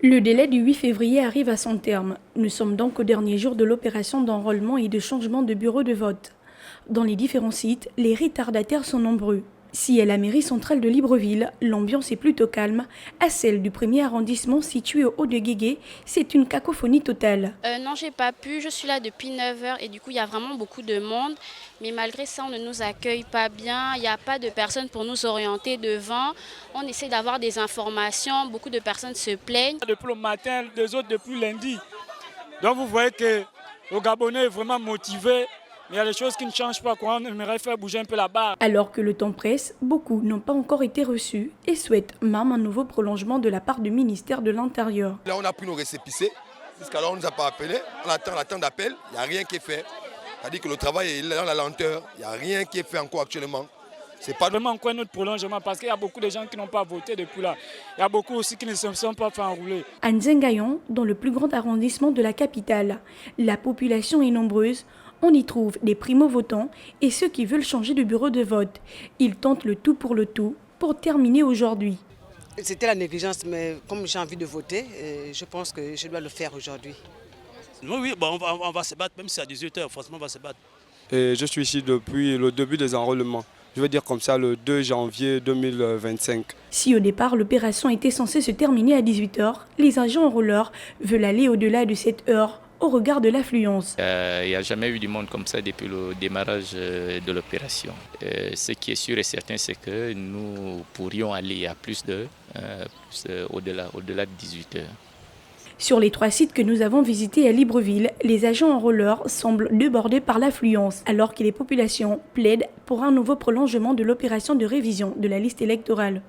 Le délai du 8 février arrive à son terme. Nous sommes donc au dernier jour de l'opération d'enrôlement et de changement de bureau de vote. Dans les différents sites, les retardataires sont nombreux. Si à la mairie centrale de Libreville, l'ambiance est plutôt calme, à celle du premier arrondissement situé au haut de Guégué, c'est une cacophonie totale. Non, j'ai pas pu. Je suis là depuis 9 heures et du coup, il y a vraiment beaucoup de monde. Mais malgré ça, on ne nous accueille pas bien. Il n'y a pas de personnes pour nous orienter devant. On essaie d'avoir des informations. Beaucoup de personnes se plaignent. Depuis le matin, les autres depuis lundi. Donc vous voyez que le Gabonais est vraiment motivé. Mais il y a des choses qui ne changent pas, quoi. On aimerait faire bouger un peu la barre. Alors que le temps presse, beaucoup n'ont pas encore été reçus et souhaitent même un nouveau prolongement de la part du ministère de l'Intérieur. Là, on a pris nos récépissés. Jusqu'alors, on ne nous a pas appelés. On attend d'appel. Il n'y a rien qui est fait. C'est-à-dire que le travail est dans la lenteur. Il n'y a rien qui est fait encore actuellement. C'est pas vraiment quoi notre prolongement parce qu'il y a beaucoup de gens qui n'ont pas voté depuis là. Il y a beaucoup aussi qui ne se sont pas fait enrouler. À Nzengayon, dans le plus grand arrondissement de la capitale, la population est nombreuse. On y trouve des primo-votants et ceux qui veulent changer de bureau de vote. Ils tentent le tout pour terminer aujourd'hui. C'était la négligence, mais comme j'ai envie de voter, je pense que je dois le faire aujourd'hui. Oui, bon, on va se battre, même si c'est à 18 h, forcément on va se battre. Et je suis ici depuis le début des enrôlements. Je veux dire comme ça le 2 janvier 2025. Si au départ l'opération était censée se terminer à 18 h, les agents enrôleurs veulent aller au-delà de cette heure au regard de l'affluence. Il n'y a jamais eu du monde comme ça depuis le démarrage de l'opération. Ce qui est sûr et certain, c'est que nous pourrions aller à au-delà de 18 h. Sur les 3 sites que nous avons visités à Libreville, les agents enrôleurs semblent débordés par l'affluence, alors que les populations plaident pour un nouveau prolongement de l'opération de révision de la liste électorale.